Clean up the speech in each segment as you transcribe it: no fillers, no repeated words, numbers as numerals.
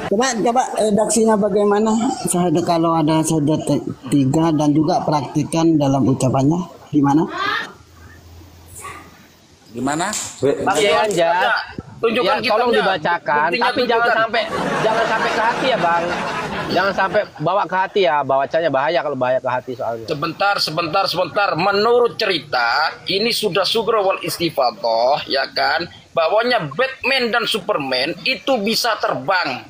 Coba redaksinya bagaimana? Syahadat kalau ada syahadat 3 dan juga praktikan dalam ucapannya gimana? Gimana? Bang Anja, tunjukkan ya, tolong kitabnya. dibacakan, Buktinya tapi tunjukkan. jangan sampai ke hati ya, Bang. Jangan sampai bawa ke hati ya, bacanya bahaya kalau bahaya ke hati soalnya. Sebentar. Menurut cerita, ini sudah Sugro wal Istifatoh, ya kan? Bahwanya Batman dan Superman itu bisa terbang.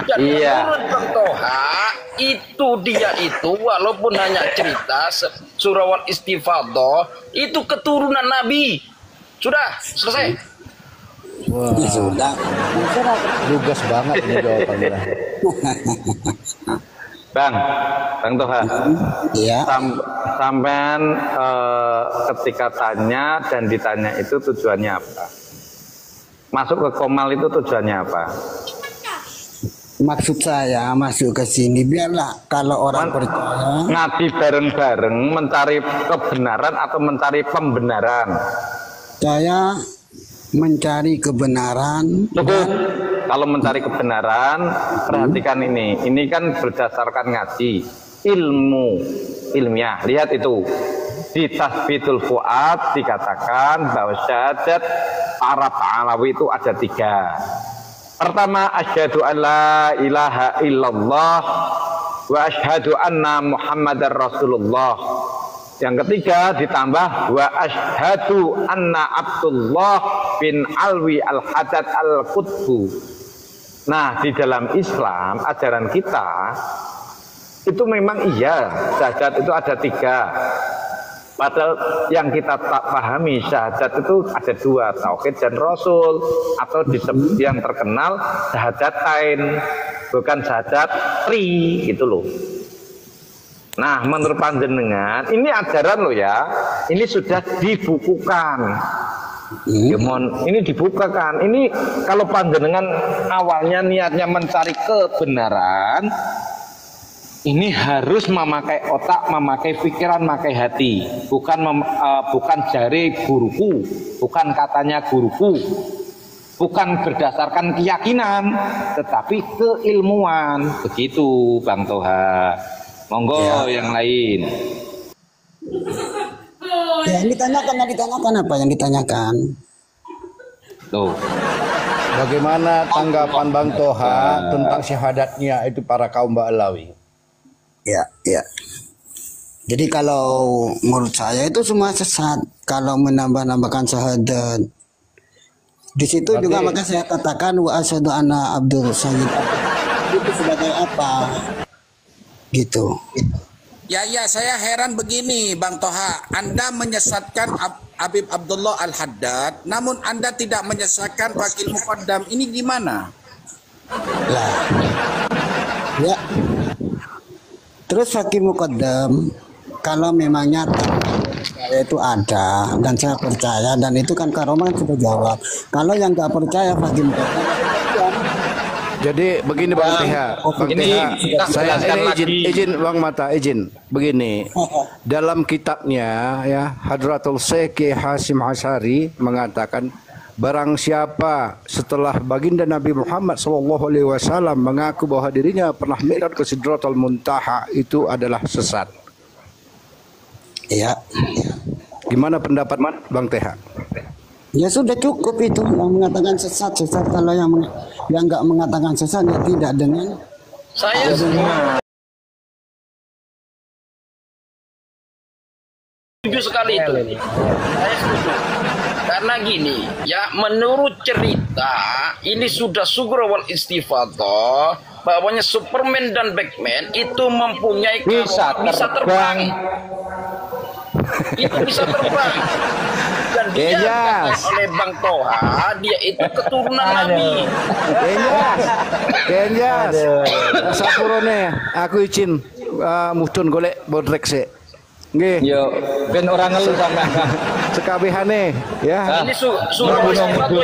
Dan menurut Bang Toha, itu dia itu walaupun hanya cerita Surah wal Istifatoh, itu keturunan Nabi. Sudah, selesai. Wah, Ya sudah. lugas banget ini jawabannya. Bang Toha, Iya. sampean ketika tanya dan ditanya itu tujuannya apa? Masuk ke Komal itu tujuannya apa? Maksud saya masuk ke sini biarlah kalau orang percaya Ngaji bareng-bareng mencari kebenaran atau mencari pembenaran? saya mencari kebenaran. Tunggu. Kalau mencari kebenaran, perhatikan ini. Ini kan berdasarkan ngaji, ilmiah. Lihat itu. Di Tasbitul Fuad dikatakan bahwa syahadat Arab Alawi itu ada 3. Pertama, asyhadu an la ilaha illallah wa asyhadu anna Muhammadar Rasulullah. Yang ketiga ditambah wa asyhadu anna Abdullah bin Alwi al-Haddad al-Qutbu. Nah, di dalam Islam ajaran kita itu memang iya syahadat itu ada 3. Padahal yang kita tak pahami syahadat itu ada 2, tauhid dan rasul, atau disebut yang terkenal syahadatain, bukan syahadat tri gitu loh. Nah, menurut panjenengan ini ajaran loh ya, ini sudah dibukukan. Ini dibukakan. Ini kalau panjenengan awalnya niatnya mencari kebenaran, ini harus memakai otak, memakai pikiran, memakai hati, bukan jari guruku, bukan katanya guruku, bukan berdasarkan keyakinan, tetapi keilmuan. Begitu, Bang Toha. Monggo ya. Yang lain. Ya, yang ditanyakan apa yang ditanyakan? Tuh. Bagaimana tanggapan Bang Toha tentang syahadatnya itu para kaum Ba'alawi? Ya. Jadi kalau menurut saya itu semua sesat kalau menambah-nambahkan syahadat. Di situ juga maka saya katakan wa asyhadu anna Abdul Sayyid. Itu sebagai apa? Gitu. Ya, saya heran begini, Bang Toha. Anda menyesatkan Habib Abdullah Al-Haddad, namun Anda tidak menyesatkan Wakil Muqaddam. Ini gimana? Lah. Ya. Terus Hakim Muqaddam kalau memang nyata saya itu ada dan saya percaya dan itu kan Karomah sudah jawab. Kalau yang nggak percaya Hakim Muqaddam. Jadi begini Bang Teha, saya ini izin Bang Mata, izin begini. Dalam kitabnya ya Hadratul Syekh Hasyim Asy'ari mengatakan barang siapa setelah baginda Nabi Muhammad SAW mengaku bahwa dirinya pernah mi'raj ke Sidratul Muntaha itu adalah sesat. Ya. Gimana pendapat Bang Teha? Ya sudah cukup itu yang mengatakan sesat kalau yang nggak mengatakan sesat ya tidak dengan Saya setuju sekali itu. Saya setuju. Karena gini, ya menurut cerita ini sudah Sugro wal Istifatoh bahwanya Superman dan Batman itu mempunyai bisa terbang. Itu bisa terbang. Dan dia oleh Bang Toha, dia itu keturunan Nabi. Kenjas. Sapurone, aku izin mudun golek bodrek sik. Nggih. Yo, ben orang ngeluh sampean. Sekabehane ya. Ini sudah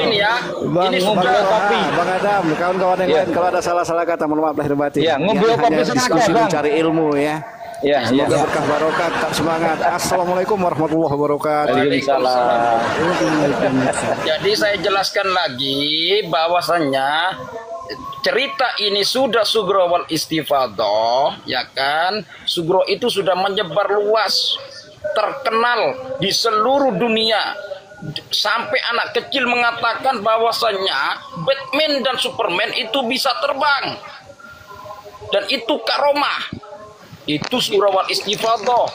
ini ya. Bang, Ini sudah kopi. Bang Adam, kawan-kawan yang lain kalau ada salah-salah kata mohon maaf lahir batin. Ya, ngobrol kopi diskusi Bang. mencari ilmu ya. Ya, Semoga berkah barokah, tetap semangat. Assalamualaikum warahmatullahi wabarakatuh. Waalaikumsalam. Jadi saya jelaskan lagi bahwasannya cerita ini sudah sugro wal istifadah, ya kan? Sugro itu sudah menyebar luas, terkenal di seluruh dunia. Sampai anak kecil mengatakan bahwasanya Batman dan Superman itu bisa terbang. Dan itu karomah. Itu surah wal istifadah.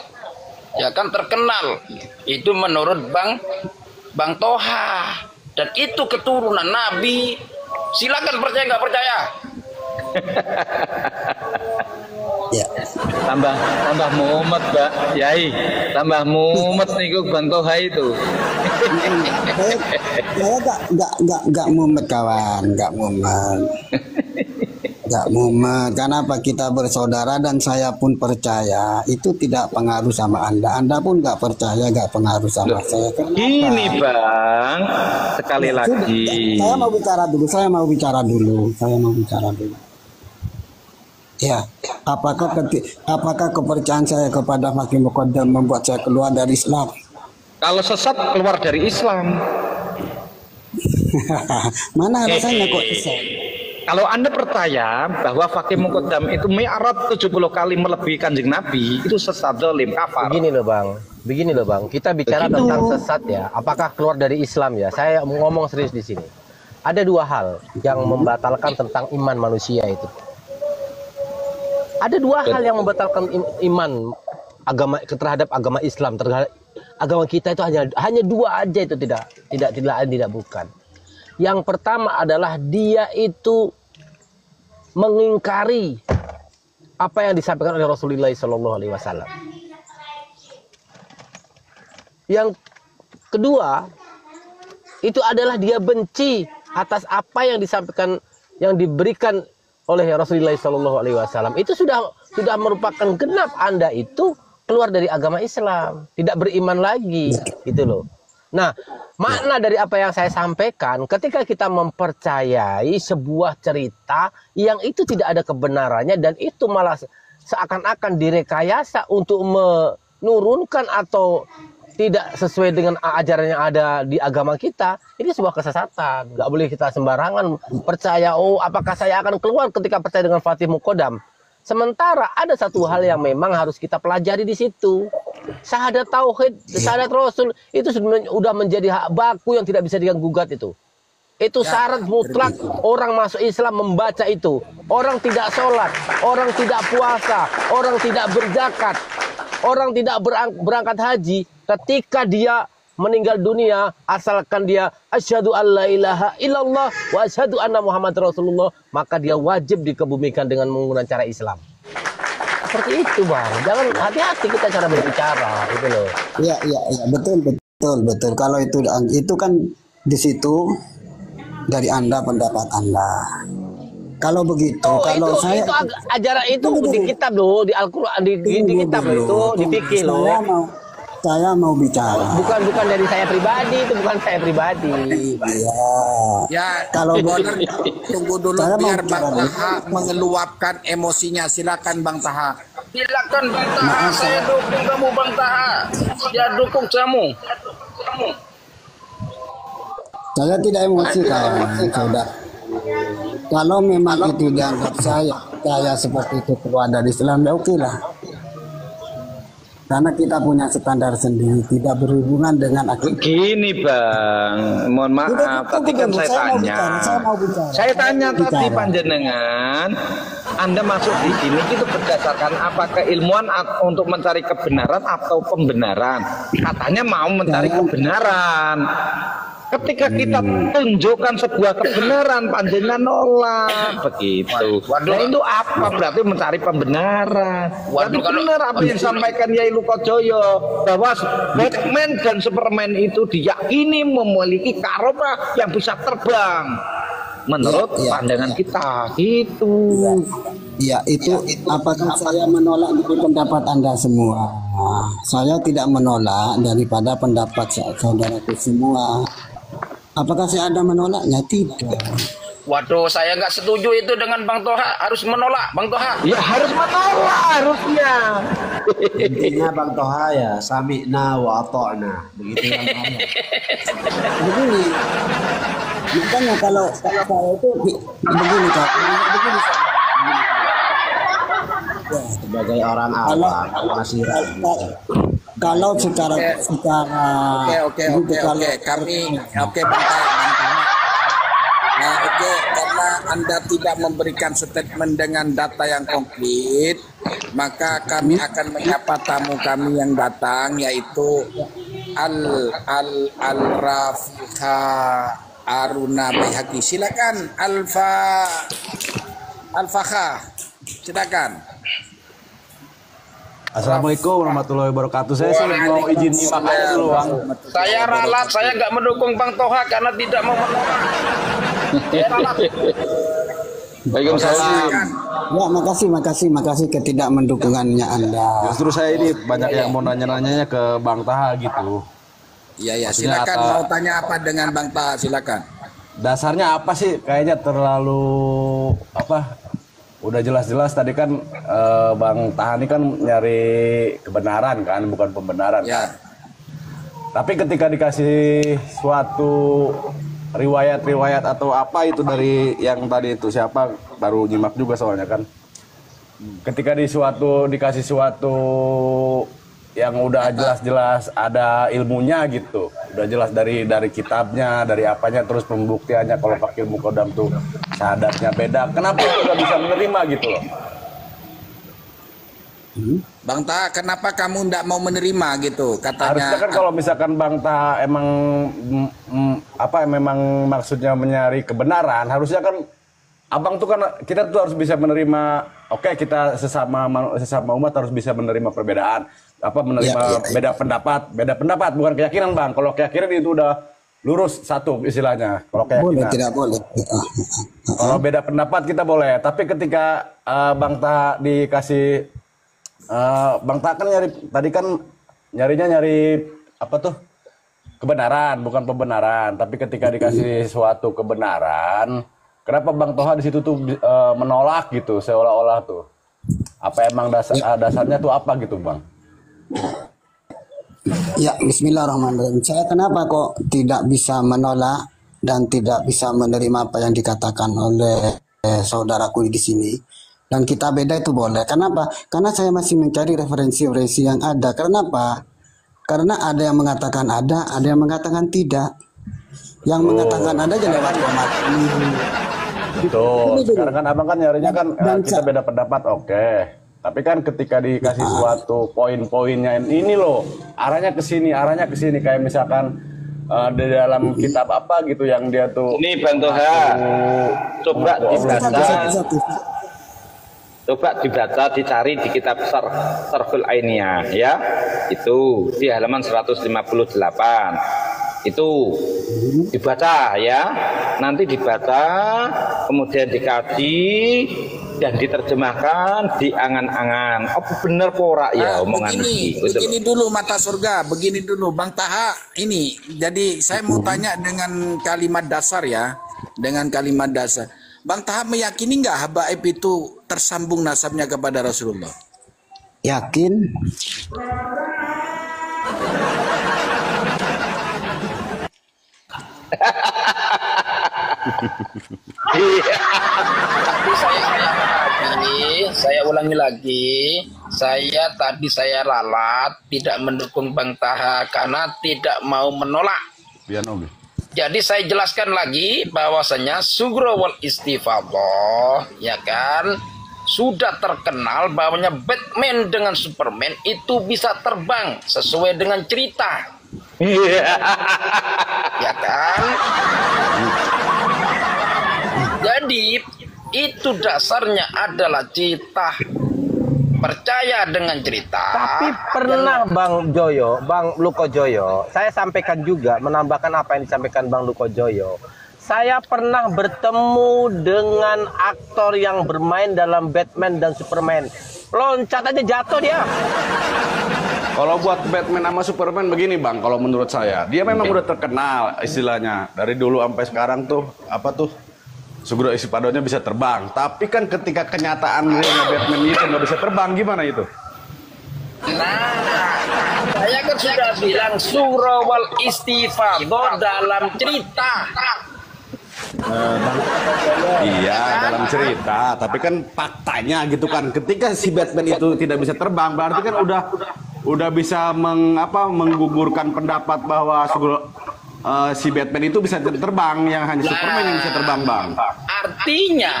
Ya kan, terkenal. Itu menurut Bang Toha. Dan itu keturunan Nabi. Silakan percaya nggak percaya. Ya. Tambah mumet, Mbak Yai. Tambah mumet niku Bang Toha itu. Saya nggak mumet kawan, nggak mumet. Nggak mumet. Kenapa? Kita bersaudara dan saya pun percaya. Itu tidak pengaruh sama Anda. Anda pun nggak percaya, nggak pengaruh sama saya. Kenapa? Gini Bang, sekali lagi. Saya mau bicara dulu. Ya, apakah kepercayaan saya kepada Fakih Muqaddam membuat saya keluar dari Islam? Kalau sesat keluar dari Islam. Mana rasanya kok sesat? Kalau Anda percaya bahwa Fakih Muqaddam itu mi'raj 70 kali melebihi Kanjeng Nabi, itu sesat, zalim, kafir. Begini loh bang, kita bicara tentang sesat ya. Apakah keluar dari Islam ya? Saya ngomong serius di sini. Ada dua hal yang membatalkan tentang iman manusia itu. Ada dua hal yang membatalkan iman agama terhadap agama Islam, terhadap agama kita itu hanya dua aja, itu tidak bukan. Yang pertama adalah dia itu mengingkari apa yang disampaikan oleh Rasulullah SAW. Yang kedua itu adalah dia benci atas apa yang disampaikan, yang diberikan oleh Rasulullah SAW. Itu sudah merupakan genap Anda itu keluar dari agama Islam, tidak beriman lagi, gitu loh. Nah, makna dari apa yang saya sampaikan, ketika kita mempercayai sebuah cerita yang itu tidak ada kebenarannya dan itu malah seakan-akan direkayasa untuk menurunkan atau tidak sesuai dengan ajaran yang ada di agama kita, ini sebuah kesesatan. Nggak boleh kita sembarangan percaya, oh apakah saya akan keluar ketika percaya dengan Fakih Muqaddam. Sementara ada satu hal yang memang harus kita pelajari di situ. Syahadat tauhid, syahadat Rasul itu sudah menjadi hak baku yang tidak bisa diganggu-gugat itu. Itu syarat mutlak orang masuk Islam membaca itu. Orang tidak sholat, orang tidak puasa, orang tidak berzakat, orang tidak berangkat haji. Ketika dia meninggal dunia, asalkan dia asyhadu alla ilaha illallah wa asyhadu anna Muhammad Rasulullah, maka dia wajib dikebumikan dengan menggunakan cara Islam. Seperti itu bang, jangan hati-hati kita cara berbicara, gitu loh. Iya, betul. Kalau itu kan di situ dari Anda, pendapat Anda. Kalau begitu, kalau saya itu ajaran itu di kitab loh, di Al-Qur'an, di kitab loh itu, di fikih loh. Saya mau bicara. Bukan dari saya pribadi, itu bukan saya pribadi. Iya. Ya, Kalau boleh tunggu dulu saya biar mau Bang bicara. Taha mengeluapkan emosinya. Silakan Bang Taha. Silakan Bang Taha, saya dukung kamu Bang Taha. Saya dukung kamu. Saya tidak emosi kawan, saudara. Kalau memang itu dianggap saya seperti itu keluar dari Islam, ya oke lah. Karena kita punya standar sendiri, tidak berhubungan dengan akidah. Gini Bang, mohon maaf, tadi kan saya tanya. Saya tanya tadi panjenengan, Anda masuk di sini itu berdasarkan apa, keilmuan untuk mencari kebenaran atau pembenaran? Katanya mau mencari kebenaran. Ketika kita tunjukkan sebuah kebenaran, panjenengan nolak, begitu. Nah itu apa? Berarti mencari pembenaran. Berarti benar apa yang disampaikan Yai Lukojoyo, bahwa Batman dan Superman itu diyakini memiliki karomah yang bisa terbang. Menurut pandangan kita, gitu. Ya, itu apakah saya menolak dari pendapat Anda semua? Saya tidak menolak daripada pendapat saudaraku semua. Apakah saya ada menolaknya? Tidak. Waduh, saya nggak setuju itu dengan Bang Toha. Harus menolak, Bang Toha. Ya harus menolak harusnya. Intinya Bang Toha ya sami'na wa ata'na. Begitu yang ada. Begini, makanya kalau saya itu begini Kak, begini Kak. Ya, Sebagai orang awam, masih kalau secara Oke. Oke, Bang Taha. Nah, oke, karena Anda tidak memberikan statement dengan data yang konkret, maka kami akan menyapa tamu kami yang datang, yaitu Al-Rafiqa Aruna Baihaqi. Silakan Al-Fakha. Silakan. Assalamualaikum warahmatullahi wabarakatuh. Saya sih mau izin nyimak aja dulu, Bang. Saya ralat, saya nggak mendukung Bang Toha karena tidak mau menolak. Saya ralat. Waalaikumsalam. Ya, makasih ketidakmendukungannya Anda. Justru saya ini banyak yang mau nanya-nanyanya ke Bang Taha gitu. Iya, Maksudnya silakan. apa- Mau tanya apa dengan Bang Taha? Silakan. Dasarnya apa sih? Kayaknya terlalu udah jelas-jelas tadi kan Bang Taha ini kan nyari kebenaran kan, bukan pembenaran Ya. kan. Tapi ketika dikasih suatu riwayat-riwayat atau apa itu dari yang tadi itu siapa baru nyimak juga soalnya kan. Ketika dikasih suatu yang udah jelas-jelas ada ilmunya gitu, udah jelas dari kitabnya, dari apanya, terus pembuktiannya kalau pakai ilmu kodam tuh syahadatnya beda. Kenapa itu nggak bisa menerima gitu loh? Bang Taha, kenapa kamu tidak mau menerima gitu? Harusnya Katanya. kan kalau misalkan Bang Taha emang memang maksudnya mencari kebenaran, harusnya kan Abang tuh kan kita tuh harus bisa menerima. Oke, kita sesama umat harus bisa menerima perbedaan. Menerima beda pendapat bukan keyakinan, Bang. Kalau keyakinan itu udah lurus satu istilahnya. Kalau Boleh, keyakinan. tidak boleh. Kalau beda pendapat kita boleh, tapi ketika Bang Taha dikasih Bang Taha kan nyari apa tuh? Kebenaran, bukan pembenaran. Tapi ketika dikasih suatu kebenaran, kenapa Bang Toha di situ tuh menolak gitu, seolah-olah tuh. Apa emang dasarnya tuh apa gitu, Bang? Ya, bismillahirrahmanirrahim. Saya kenapa kok tidak bisa menolak dan tidak bisa menerima apa yang dikatakan oleh saudaraku di sini. Dan kita beda itu boleh. Kenapa? Karena saya masih mencari referensi-referensi yang ada. Kenapa? Karena ada yang mengatakan ada yang mengatakan tidak. Yang mengatakan ada aja lewat komat. Betul. Sekarang kan Abang kan nyarinya kan kita beda pendapat, oke. Tapi kan ketika dikasih suatu poin-poinnya ini loh, arahnya ke sini kayak misalkan di dalam kitab apa gitu yang dia tuh Ini Bang Toha, coba dibaca, dicari di kitab Sarful Ainiyah ya. Itu di halaman 158. Itu dibaca ya. Nanti dibaca, kemudian dikaji dan diterjemahkan, diangan-angan. Apa benar porak ya omongan ini? Begini dulu mata surga, begini dulu Bang Taha ini. Jadi saya mau tanya dengan kalimat dasar ya, dengan kalimat dasar. Bang Taha meyakini nggak habaib itu tersambung nasabnya kepada Rasulullah? Yakin? Tapi saya ulangi lagi, saya tadi saya ralat tidak mendukung Bang Taha karena tidak mau menolak. Jadi saya jelaskan lagi bahwasanya Sugro wal Istifadhah ya kan sudah terkenal bahwanya Batman dengan Superman itu bisa terbang sesuai dengan cerita. Ya kan? Jadi itu dasarnya adalah cerita. Percaya dengan cerita. Tapi pernah Bang Joyo, Bang Luko Joyo, saya sampaikan juga menambahkan apa yang disampaikan Bang Luko Joyo. Saya pernah bertemu dengan aktor yang bermain dalam Batman dan Superman. Loncat aja jatuh dia. Kalau buat Batman sama Superman begini Bang, kalau menurut saya dia memang udah terkenal istilahnya dari dulu sampai sekarang tuh apa tuh Sugro Istifadohnya bisa terbang. Tapi kan ketika kenyataan realnya Batman itu nggak bisa terbang, gimana itu? Nah, saya kan sudah bilang Sugro wal Istifadoh dalam cerita. Iya, dalam cerita. Tapi kan faktanya gitu kan, ketika si Batman itu tidak bisa terbang, berarti kan udah bisa menggugurkan pendapat bahwa si Batman itu bisa terbang, yang hanya Superman yang bisa terbang, Bang. Artinya,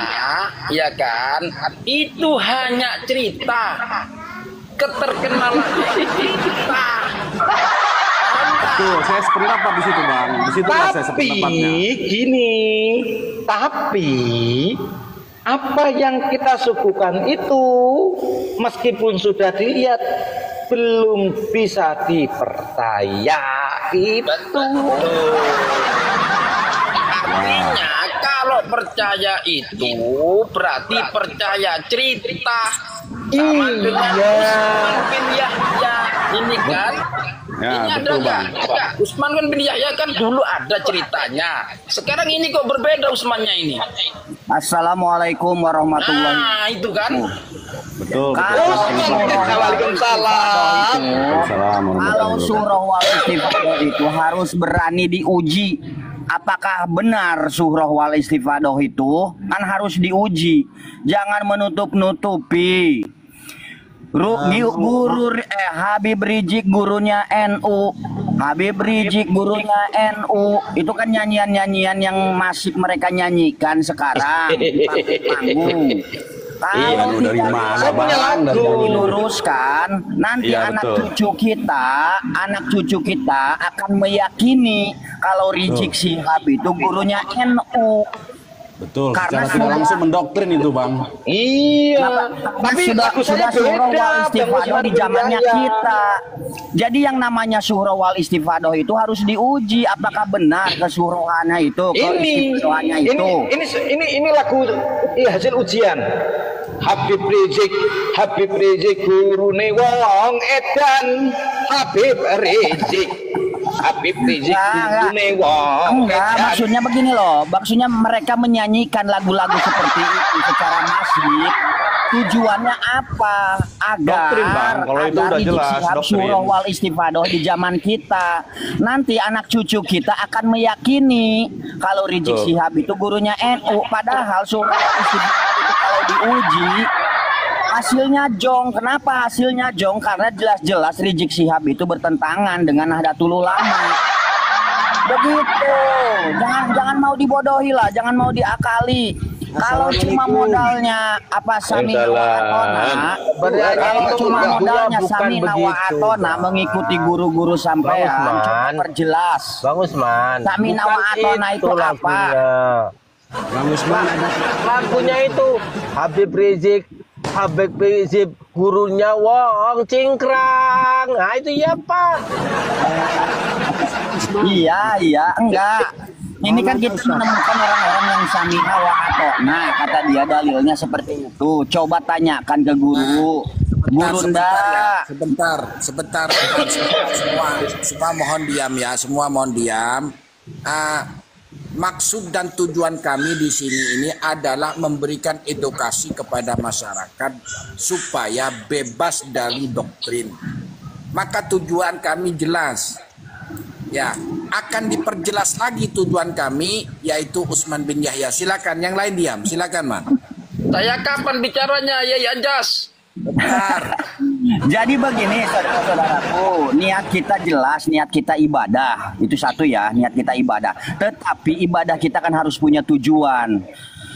ya kan, itu hanya cerita. Keterkenalan cerita. Tuh, saya sependapat di situ, Bang. Di situ saya sependapatnya. Gini, tapi apa yang kita suguhkan itu meskipun sudah dilihat belum bisa dipercaya itu. Artinya kalau percaya itu berarti percaya cerita. Sama dengan Usman bin Yahya ini kan. Ya, ini ada betul, Bang. nggak? Usman bin Yahya kan dulu ada ceritanya. Sekarang ini kok berbeda Usmannya ini. Assalamualaikum warahmatullahi wabarakatuh. Nah, itu kan. Betul. Kalau surah wal istifadoh itu harus berani diuji. Apakah benar surah wal istifadoh itu kan harus diuji. Jangan menutup-nutupi. Guru Habib Rizik gurunya NU. Habib Rizik gurunya NU. Itu kan nyanyian-nyanyian yang masih mereka nyanyikan sekarang di panggung. Kalau dari mana, Bang? diluruskan, nanti Iya, anak betul. anak cucu kita akan meyakini kalau Rizik Syihab itu gurunya NU. Betul. Karena Secara tidak sudah- langsung mendoktrin itu, Bang. Iya, Tapi sudah surah wal istifadoh di zamannya kita. Jadi yang namanya surah wal istifadoh itu harus diuji apakah benar kesuruhannya itu, keistifadohannya itu. Ini lagu hasil ujian. Habib Rizik gurune wong edan. Habib Rizik gurune wong Enggak, edan. maksudnya begini loh. Maksudnya mereka menyanyikan lagu-lagu seperti itu secara masif. Tujuannya apa? Doktrin, Bang. Kalau itu udah Rizik jelas, Syihab doktrin. surah wal istifadoh di zaman kita. Nanti anak cucu kita akan meyakini kalau Rizik Betul. Syihab itu gurunya NU. Padahal surah wal istifadoh itu kalau diuji hasilnya jong. Kenapa hasilnya jong? Karena jelas-jelas Rizik Syihab itu bertentangan dengan Nahdlatul Ulama. Begitu. Jangan mau dibodohi lah, jangan mau diakali. Kalau cuma modalnya apa Samina wa Atona, kalau cuma modalnya bukan Samina wa begitu, Atona mengikuti guru-guru sampean, Bang Usman. coba perjelas. Bang Usman, Samina bukan wa Atona itu apa? lagunya. Bang Usman ada Lagunya itu Habib Rizik gurunya wong cingkrang. Nah itu ya Pak. Iya, enggak. Ini kan kita menemukan orang-orang yang Samina wa Atona, kata dia dalilnya seperti itu. Coba tanyakan ke guru. Guru ndak. Sebentar. Semua mohon diam ya. Semua mohon diam. Maksud dan tujuan kami di sini ini adalah memberikan edukasi kepada masyarakat supaya bebas dari doktrin. Maka tujuan kami jelas. Ya, akan diperjelas lagi tujuan kami, yaitu Usman bin Yahya. Silakan, yang lain diam. Silakan, Man. Saya kapan bicaranya Yai Anjas? Bentar. Jadi begini saudara-saudaraku, niat kita jelas, niat kita ibadah. Itu satu ya, niat kita ibadah. Tetapi ibadah kita kan harus punya tujuan.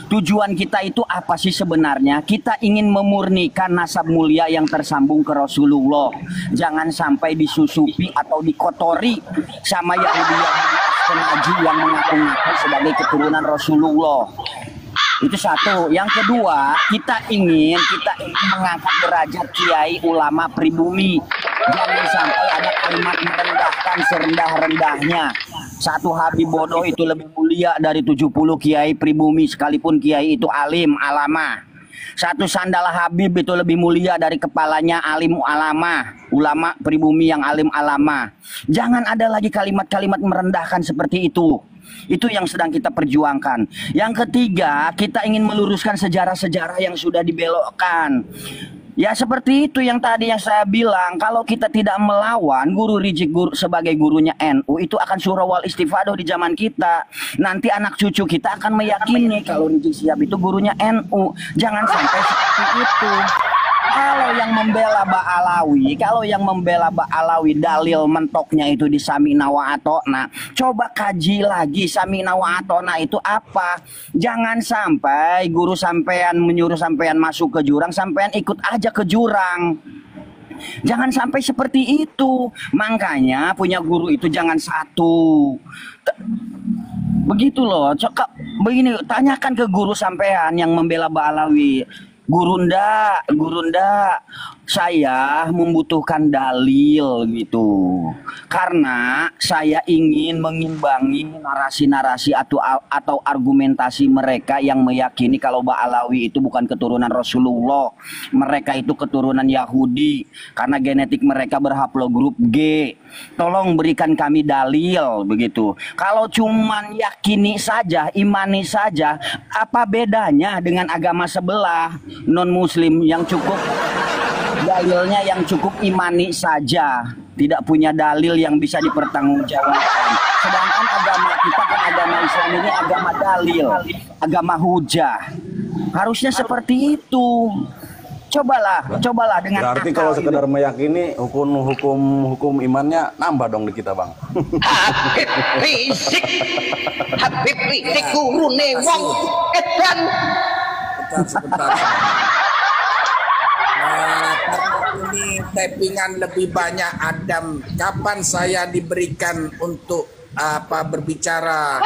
Tujuan kita itu apa sih sebenarnya? Kita ingin memurnikan nasab mulia yang tersambung ke Rasulullah. Jangan sampai disusupi atau dikotori sama Yahudi-Yahudi Askenazi yang mengaku-ngaku sebagai keturunan Rasulullah. Itu satu. Yang kedua, kita ingin mengangkat derajat kiai ulama pribumi. Jangan sampai ada kalimat merendahkan serendah-rendahnya. Satu Habib bodoh itu lebih mulia dari 70 kiai pribumi, sekalipun kiai itu alim alama. Satu sandal Habib itu lebih mulia dari kepalanya alim alama, ulama pribumi yang alim alama. Jangan ada lagi kalimat-kalimat merendahkan seperti itu. Itu yang sedang kita perjuangkan. Yang ketiga, kita ingin meluruskan sejarah-sejarah yang sudah dibelokkan. Ya seperti itu yang tadi yang saya bilang, kalau kita tidak melawan, guru Rizik sebagai gurunya NU itu akan surah wal istifadah di zaman kita. Nanti anak cucu kita akan meyakini kalau Rizik Syihab itu gurunya NU. Jangan sampai seperti itu. Kalau yang membela Ba'alawi dalil mentoknya itu di Samina wa Atona, coba kaji lagi Samina wa Atona itu apa. Jangan sampai guru sampean menyuruh sampean masuk ke jurang, sampean ikut aja ke jurang. Jangan sampai seperti itu. Makanya punya guru itu jangan satu. Begitu loh. Begini, tanyakan ke guru sampean yang membela Ba'alawi. Guru ndak, saya membutuhkan dalil gitu. Karena saya ingin mengimbangi narasi-narasi atau argumentasi mereka yang meyakini kalau Ba'alawi itu bukan keturunan Rasulullah. Mereka itu keturunan Yahudi karena genetik mereka berhaplogrup G. Tolong berikan kami dalil begitu. Kalau cuman yakini saja, imani saja, apa bedanya dengan agama sebelah non muslim yang cukup dalilnya yang cukup imani saja, tidak punya dalil yang bisa dipertanggungjawabkan. Sedangkan agama kita kan agama Islam ini agama dalil, agama hujah. Harusnya seperti itu. Cobalah dengan berarti kalau sekedar meyakini hukum imannya nambah dong di kita, Bang. Habib Rizik gurune wong edan. Sebentar. Ini tappingan lebih banyak Adam. Kapan saya diberikan untuk berbicara?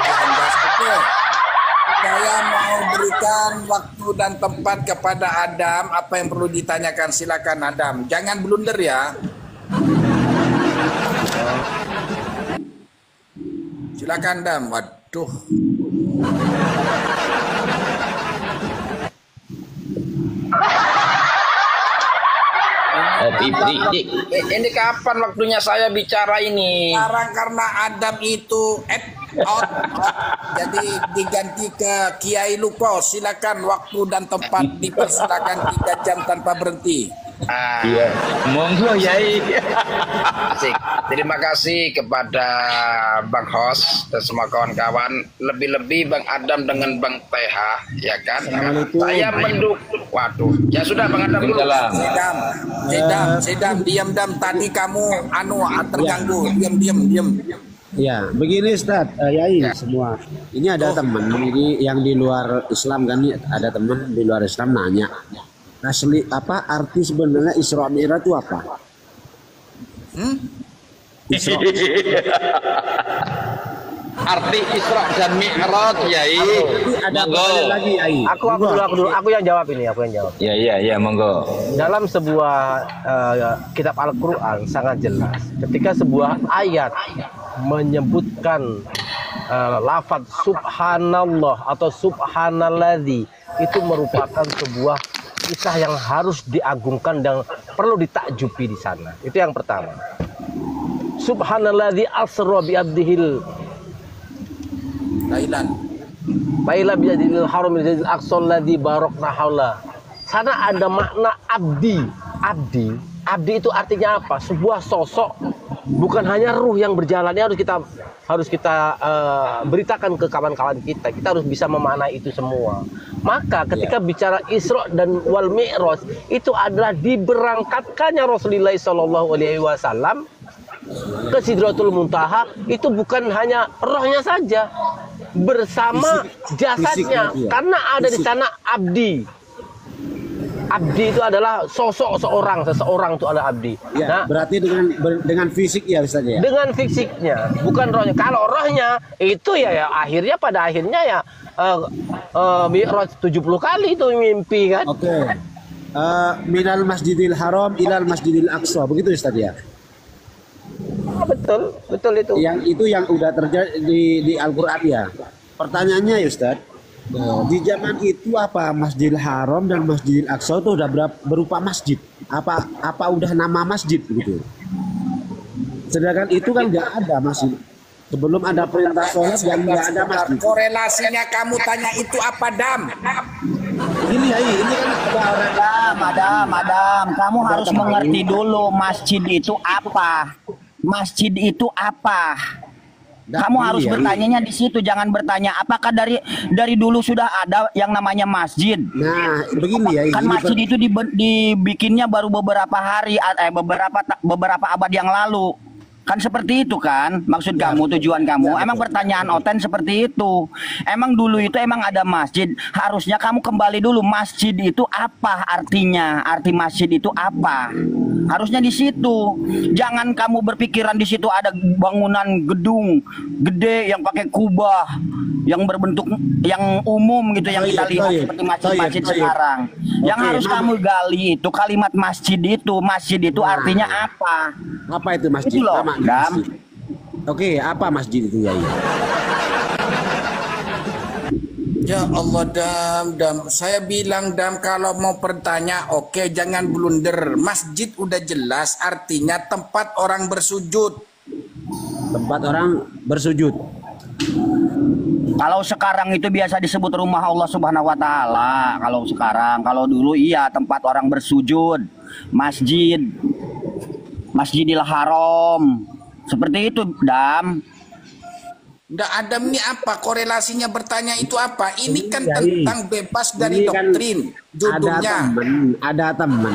Saya mau berikan waktu dan tempat kepada Adam. Apa yang perlu ditanyakan silakan Adam. Jangan blunder ya. Silakan Adam. Waduh. Ini kapan waktunya saya bicara ini? Sekarang karena Adam itu out. Jadi diganti ke Kiai Luko. Silakan waktu dan tempat dipersilakan 3 jam tanpa berhenti. Iya, monggo Yai. Asik. Terima kasih kepada Bang Hos dan semua kawan-kawan, lebih-lebih Bang Adam dengan Bang TH, ya kan? Saya mendukung. Waduh, ya sudah Bang Adam dulu. Sedam, diam tadi kamu terganggu. Diam. Ya, begini Ustaz, Yai semua. Ini ada teman ini yang di luar Islam kan, ada teman di luar Islam nanya. Asli apa arti sebenarnya Isra Mi'raj itu apa? Isra. Arti Isra dan Mi'raj, Yai. Ada lagi, Yai. Aku yang jawab ini, Iya, monggo. Dalam sebuah kitab Al-Qur'an sangat jelas ketika sebuah ayat menyebutkan lafaz subhanallah atau subhanalladzi, itu merupakan sebuah kisah yang harus diagungkan dan perlu ditakjubi di sana. Itu yang pertama. Subhanalladzi asra bi abdihil lailan bi abdihil haram al aqsa alladzi barakna haula. Sana ada makna abdi. Abdi itu artinya apa? Sebuah sosok, bukan hanya ruh yang berjalan. Ini harus kita beritakan ke kawan-kawan kita. Kita harus bisa memaknai itu semua. Maka ketika bicara Isra dan wal Mi'raj, itu adalah diberangkatkannya Rasulullah SAW ke Sidratul Muntaha. Itu bukan hanya rohnya saja, bersama jasadnya, karena ada di sana abdi. Abdi itu adalah sosok seseorang itu adalah abdi. Ya, nah, berarti dengan fisik ya Ustaz ya. Dengan fisiknya, bukan rohnya. Kalau rohnya itu ya akhirnya pada akhirnya ya Mi'raj 70 kali itu mimpi kan. Oke. Minal Masjidil Haram ilal Masjidil Aqsa, begitu Ustaz ya. Betul itu. Yang itu yang udah terjadi di Al-Qur'an ya. Pertanyaannya ya Ustaz, di zaman itu apa Masjidil Haram dan Masjidil Aqsa itu udah berupa masjid? Apa udah nama masjid gitu? Sedangkan itu kan nggak ada masjid. Sebelum ada perintah sholat yang nggak ada masjid. Korelasinya kamu tanya itu apa, Dam? Ini ya, ini kan ada orang. Madam, kamu harus mengerti dulu masjid itu apa. Masjid itu apa? Kamu harus bertanyanya di situ, jangan bertanya apakah dari dulu sudah ada yang namanya masjid. Nah, begini ya. Kan masjid itu dibikinnya baru beberapa hari, beberapa abad yang lalu. Kan seperti itu kan maksud kamu, tujuan kamu. Emang pertanyaan Oten seperti itu. Emang dulu itu emang ada masjid. Harusnya kamu kembali dulu, masjid itu apa artinya? Arti masjid itu apa? Harusnya di situ. Jangan kamu berpikiran di situ ada bangunan gedung gede yang pakai kubah, yang berbentuk yang umum gitu, yang kita lihat seperti masjid-masjid sekarang. Yang harus kamu gali itu kalimat masjid itu. Masjid itu artinya apa? Apa itu masjid? Itu loh, Dam. Oke, apa masjid itu ya? Ya Allah, Dam. Saya bilang, Dam, kalau mau bertanya, oke, jangan blunder. Masjid udah jelas artinya tempat orang bersujud. Tempat orang bersujud. Kalau sekarang itu biasa disebut rumah Allah Subhanahu wa taala. Kalau sekarang, kalau dulu iya tempat orang bersujud. Masjid. Masjidil Haram. Seperti itu, Dam. Nggak ada, ini apa korelasinya bertanya itu apa? Ini kan tentang bebas dari doktrin judulnya. Ada temen